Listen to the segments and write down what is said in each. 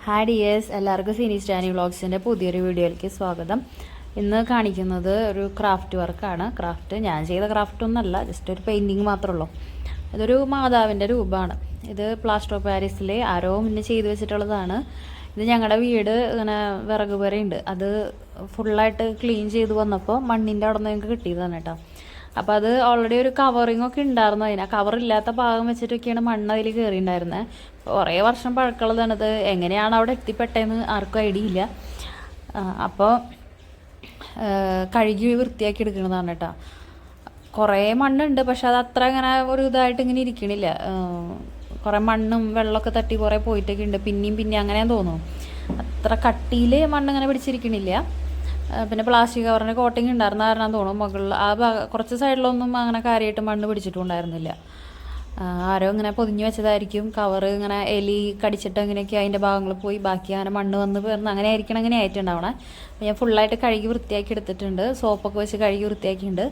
Hi dears, എല്ലാവർക്കും സിനി സ്റ്റാനി വ്ളോഗ്സിൻ്റെ പുതിയൊരു വീഡിയോയിലേക്ക് സ്വാഗതം. ഇന്ന് കാണിക്കുന്നത് ഒരു ക്രാഫ്റ്റ് വർക്കാണ്. ഞാൻ ചെയ്ത ക്രാഫ്റ്റ് ഒന്നല്ല, ജസ്റ്റ് ഒരു പെയിൻറ്റിങ് മാത്രമേ ഉള്ളൂ. ഇതൊരു മാതാവിൻ്റെ രൂപമാണ്. ഇത് പ്ലാസ്റ്റർ ഓഫ് പാരീസിൽ ആരോ മുന്നേ ചെയ്ത് വെച്ചിട്ടുള്ളതാണ്. ഇത് ഞങ്ങളുടെ വീട് ഇങ്ങനെ വിറക് പുരയുണ്ട്, അത് ഫുള്ളായിട്ട് ക്ലീൻ ചെയ്ത് വന്നപ്പോൾ മണ്ണിൻ്റെ അവിടെ നിന്ന് ഞങ്ങൾക്ക് കിട്ടിയതാണ് കേട്ടോ. അപ്പോൾ അത് ഓൾറെഡി ഒരു കവറിങ് ഒക്കെ ഉണ്ടായിരുന്നു. അതിന് കവറില്ലാത്ത ഭാഗം വെച്ചിട്ടൊക്കെയാണ് മണ്ണ് അതിൽ കയറിയിട്ടുണ്ടായിരുന്നത്. കുറേ വർഷം പഴക്കമുള്ളതാണിത്. എങ്ങനെയാണ് അവിടെ എത്തിപ്പെട്ടതെന്ന് ആർക്കും ഐഡിയ ഇല്ല. അപ്പോൾ കഴുകി വൃത്തിയാക്കി എടുക്കുന്നതാണ് കേട്ടോ. കുറേ മണ്ണുണ്ട്, പക്ഷെ അത് അത്ര ഇങ്ങനെ ഒരു ഇതായിട്ട് ഇങ്ങനെ ഇരിക്കണില്ല. കുറേ മണ്ണും വെള്ളമൊക്കെ തട്ടി കുറേ പോയിട്ടൊക്കെ ഉണ്ട്. പിന്നെയും അങ്ങനെയാന്ന് തോന്നുന്നു. അത്ര കട്ടിയിൽ മണ്ണിങ്ങനെ പിടിച്ചിരിക്കണില്ല. പിന്നെ പ്ലാസ്റ്റിക് കവറിൻ്റെ കോട്ടിങ് ഉണ്ടായിരുന്ന കാരണം തോന്നും മുകളിൽ കുറച്ച് സൈഡിലൊന്നും അങ്ങനെ കാര്യമായിട്ട് മണ്ണ് പിടിച്ചിട്ടുണ്ടായിരുന്നില്ല. ആരോ ഇങ്ങനെ പൊതിഞ്ഞ് വെച്ചതായിരിക്കും. കവറ് ഇങ്ങനെ എലി കടിച്ചിട്ട് അങ്ങനെയൊക്കെ അതിൻ്റെ ഭാഗങ്ങൾ പോയി ബാക്കി അങ്ങനെ മണ്ണ് വന്ന് പേർന്ന് അങ്ങനെ ആയിട്ടുണ്ടാവണേ. ഞാൻ ഫുള്ളായിട്ട് കഴുകി വൃത്തിയാക്കി എടുത്തിട്ടുണ്ട്. സോപ്പൊക്കെ വെച്ച് കഴുകി വൃത്തിയാക്കിയിട്ടുണ്ട്.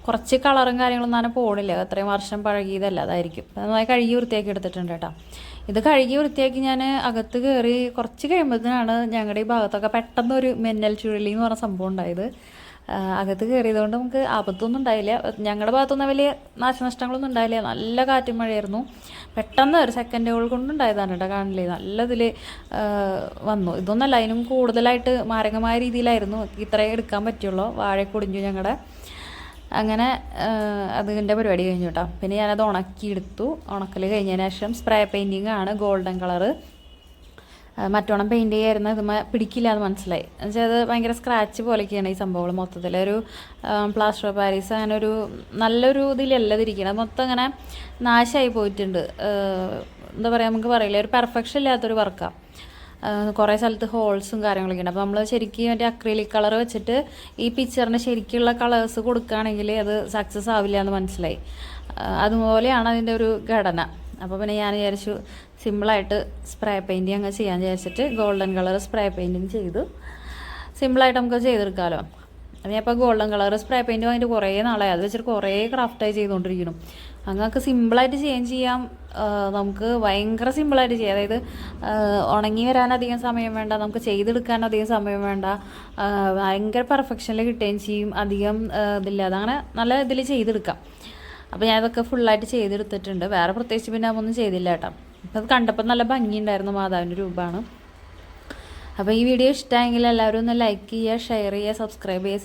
കുറച്ച് കളറും കാര്യങ്ങളൊന്നും അങ്ങനെ പോണില്ല, അത്രയും വർഷം പഴകിയതല്ല, അതായിരിക്കും. നന്നായി കഴുകി വൃത്തിയാക്കി എടുത്തിട്ടുണ്ട് കേട്ടോ. ഇത് കഴുകി വൃത്തിയാക്കി ഞാൻ അകത്ത് കയറി കുറച്ച് കഴിയുമ്പോഴത്തേനാണ് ഞങ്ങളുടെ ഈ ഭാഗത്തൊക്കെ പെട്ടെന്നൊരു മിന്നൽ ചുഴലി എന്ന് പറഞ്ഞ സംഭവം ഉണ്ടായത്. അകത്ത് കയറിയതുകൊണ്ട് നമുക്ക് ആപത്തൊന്നും ഉണ്ടായില്ല. ഞങ്ങളുടെ ഭാഗത്തൊന്നും വലിയ നാശനഷ്ടങ്ങളൊന്നും ഉണ്ടായില്ല. നല്ല കാറ്റും മഴയായിരുന്നു. പെട്ടെന്ന് ഒരു സെക്കൻഡുകൾ കൊണ്ടുണ്ടായതാണ് കേട്ടോ. കാണില്ലേ, നല്ലതിൽ വന്നു. ഇതൊന്നല്ല, അതിനും കൂടുതലായിട്ട് മാരകമായ രീതിയിലായിരുന്നു. ഇത്രയും എടുക്കാൻ പറ്റുള്ളൂ. വാഴ പൊടിഞ്ഞു ഞങ്ങളുടെ. അങ്ങനെ അതിൻ്റെ പരിപാടി കഴിഞ്ഞു കേട്ടോ. പിന്നെ ഞാനത് ഉണക്കിയെടുത്തു. ഉണക്കൽ കഴിഞ്ഞതിന് ശേഷം സ്പ്രേ പെയിൻറ്റിങ് ആണ്, ഗോൾഡൻ കളറ്. മറ്റോണം പെയിൻറ്റ് ചെയ്യായിരുന്നു, ഇത് പിടിക്കില്ല എന്ന് മനസ്സിലായി. എന്നുവെച്ചാൽ അത് ഭയങ്കര സ്ക്രാച്ച് പോലെയൊക്കെയാണ് ഈ സംഭവങ്ങൾ. മൊത്തത്തിൽ ഒരു പ്ലാസ്റ്റർ ഓഫ് പാരീസ് അങ്ങനെ ഒരു നല്ലൊരു ഇതിലല്ല ഇതിരിക്കണം. മൊത്തം ഇങ്ങനെ നാശമായി പോയിട്ടുണ്ട്. എന്താ പറയുക, നമുക്ക് പറയില്ല, ഒരു പെർഫെക്ഷൻ ഇല്ലാത്തൊരു വർക്കാണ്. കുറേ സ്ഥലത്ത് ഹോൾസും കാര്യങ്ങളൊക്കെ ഉണ്ട്. അപ്പോൾ നമ്മൾ ശരിക്കും മറ്റേ അക്രിലിക് കളർ വെച്ചിട്ട് ഈ പിക്ചറിന് ശരിക്കുള്ള കളേഴ്സ് കൊടുക്കുകയാണെങ്കിൽ അത് സക്സസ് ആവില്ല എന്ന് മനസ്സിലായി. അതുപോലെയാണ് അതിൻ്റെ ഒരു ഘടന. അപ്പോൾ പിന്നെ ഞാൻ വിചാരിച്ചു സിമ്പിളായിട്ട് സ്പ്രേ പെയിൻറ്റിങ് അങ്ങ് ചെയ്യാൻ വിചാരിച്ചിട്ട് ഗോൾഡൻ കളർ സ്പ്രേ പെയിൻറ്റിങ് ചെയ്തു. സിമ്പിളായിട്ട് നമുക്ക് ചെയ്തെടുക്കാമല്ലോ. അപ്പോൾ ഞാൻ ഇപ്പോൾ ഗോൾഡൻ കളർ സ്പ്രേ പെയിൻറ്റ് വാങ്ങിയിട്ട് കുറേ നാളായി. അത് വെച്ചിട്ട് കുറേ ക്രാഫ്റ്റായി ചെയ്തുകൊണ്ടിരിക്കണം. അങ്ങനെയൊക്കെ സിമ്പിളായിട്ട് ചെയ്യാം. നമുക്ക് ഭയങ്കര സിമ്പിളായിട്ട് ചെയ്യാം. അതായത് ഉണങ്ങി വരാൻ അധികം സമയം വേണ്ട, നമുക്ക് ചെയ്തെടുക്കാൻ അധികം സമയം വേണ്ട, ഭയങ്കര പെർഫെക്ഷനിൽ കിട്ടുകയും ചെയ്യും. അധികം ഇതില്ലാതെ അങ്ങനെ നല്ല ഇതിൽ ചെയ്തെടുക്കാം. അപ്പോൾ ഞാനതൊക്കെ ഫുള്ളായിട്ട് ചെയ്തെടുത്തിട്ടുണ്ട്. വേറെ പ്രത്യേകിച്ച് പിന്നെ ഒന്നും ചെയ്തില്ല കേട്ടോ. അപ്പോൾ അത് കണ്ടപ്പോൾ നല്ല ഭംഗിയുണ്ടായിരുന്നു. മാതാവിൻ്റെ രൂപമാണ്. അപ്പോൾ ഈ വീഡിയോ ഇഷ്ടമായെങ്കിൽ എല്ലാവരും ഒന്ന് ലൈക്ക് ചെയ്യുക, ഷെയർ ചെയ്യുക, സബ്സ്ക്രൈബ് ചെയ്യുക.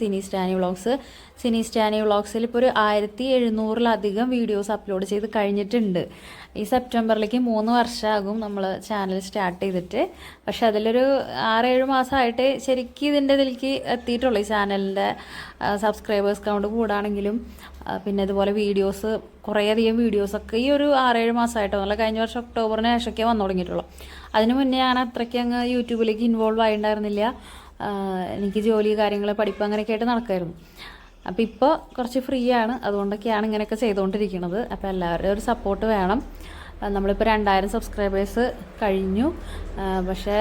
സിനി സ്റ്റാനി വ്ളോഗ്സിൽ ഇപ്പോൾ ഒരു 1700-ലധികം വീഡിയോസ് അപ്ലോഡ് ചെയ്ത് കഴിഞ്ഞിട്ടുണ്ട്. ഈ സെപ്റ്റംബറിലേക്ക് 3 വർഷമാകും നമ്മൾ ചാനൽ സ്റ്റാർട്ട് ചെയ്തിട്ട്. പക്ഷെ അതിലൊരു 6-7 മാസമായിട്ട് ശരിക്കും ഇതിലേക്ക് എത്തിയിട്ടുള്ളൂ. ഈ ചാനലിൻ്റെ സബ്സ്ക്രൈബേഴ്സ് കൗണ്ട് കൂടാണെങ്കിലും പിന്നെ ഇതുപോലെ വീഡിയോസ് കുറേയധികം വീഡിയോസൊക്കെ ഈ ഒരു 6-7 മാസമായിട്ടോ, നല്ല കഴിഞ്ഞ വർഷം ഒക്ടോബറിന് ശേഷമൊക്കെ വന്നു തുടങ്ങിയിട്ടുള്ളൂ. അതിനു മുന്നേ ഞാൻ അത്രയ്ക്ക് അങ്ങ് യൂട്യൂബിലേക്ക് ഇൻവോൾവ് ആയിട്ടുണ്ടായിരുന്നില്ല. എനിക്ക് ജോലി, കാര്യങ്ങൾ, പഠിപ്പ് അങ്ങനെയൊക്കെ ആയിട്ട് നടക്കുമായിരുന്നു. അപ്പോൾ ഇപ്പോൾ കുറച്ച് ഫ്രീ ആണ്, അതുകൊണ്ടൊക്കെയാണ് ഇങ്ങനെയൊക്കെ ചെയ്തുകൊണ്ടിരിക്കുന്നത്. അപ്പോൾ എല്ലാവരുടെയും ഒരു സപ്പോർട്ട് വേണം. നമ്മളിപ്പോൾ 2000 സബ്സ്ക്രൈബേഴ്സ് കഴിഞ്ഞു. പക്ഷേ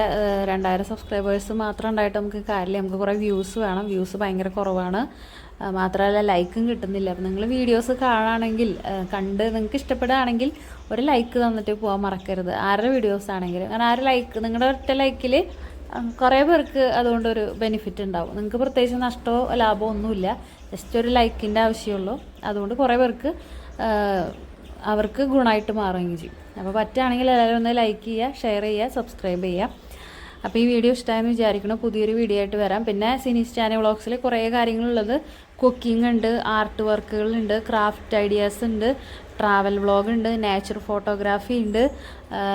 2000 സബ്സ്ക്രൈബേഴ്സ് മാത്രം ഉണ്ടായിട്ട് നമുക്ക് കാര്യമില്ല. നമുക്ക് കുറേ വ്യൂസ് വേണം. വ്യൂസ് ഭയങ്കര കുറവാണ്. മാത്രമല്ല ലൈക്കും കിട്ടുന്നില്ല. അപ്പോൾ നിങ്ങൾ വീഡിയോസ് കാണുകയാണെങ്കിൽ, കണ്ട് നിങ്ങൾക്ക് ഇഷ്ടപ്പെടുകയാണെങ്കിൽ ഒരു ലൈക്ക് തന്നിട്ട് പോകാൻ മറക്കരുത്. ആരുടെ വീഡിയോസ് ആണെങ്കിലും അങ്ങനെ നിങ്ങളുടെ ഒറ്റ ലൈക്കിൽ കുറേ പേർക്ക് അതുകൊണ്ടൊരു ബെനിഫിറ്റ് ഉണ്ടാവും. നിങ്ങൾക്ക് പ്രത്യേകിച്ച് നഷ്ടമോ ലാഭമോ ഒന്നുമില്ല, ജസ്റ്റ് ഒരു ലൈക്കിൻ്റെ ആവശ്യമുള്ളൂ. അതുകൊണ്ട് കുറേ പേർക്ക് അവർക്ക് ഗുണമായിട്ട് മാറുകയും ചെയ്യും. അപ്പോൾ പറ്റുകയാണെങ്കിൽ എല്ലാവരും ഒന്ന് ലൈക്ക് ചെയ്യുക, ഷെയർ ചെയ്യുക, സബ്സ്ക്രൈബ് ചെയ്യുക. അപ്പോൾ ഈ വീഡിയോ ഇഷ്ടമായെന്ന് വിചാരിക്കണം. പുതിയൊരു വീഡിയോ ആയിട്ട് വരാം. പിന്നെ സിനി സ്റ്റാനി വ്ളോഗ്സിൽ കുറേ കാര്യങ്ങളുള്ളത്, കുക്കിംഗ് ഉണ്ട്, ആർട്ട് വർക്കുകളുണ്ട്, ക്രാഫ്റ്റ് ഐഡിയാസ് ഉണ്ട്, ട്രാവൽ വ്ളോഗ് ഉണ്ട്, നേച്ചർ ഫോട്ടോഗ്രാഫി ഉണ്ട്,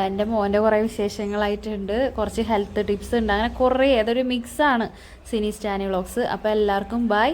എൻ്റെ മോൻ്റെ കുറേ വിശേഷങ്ങളായിട്ടുണ്ട്, കുറച്ച് ഹെൽത്ത് ടിപ്സ് ഉണ്ട്. അങ്ങനെ കുറേ, അതൊരു മിക്സാണ് സിനി സ്റ്റാനി വ്ളോഗ്സ്. അപ്പോൾ എല്ലാവർക്കും ബൈ.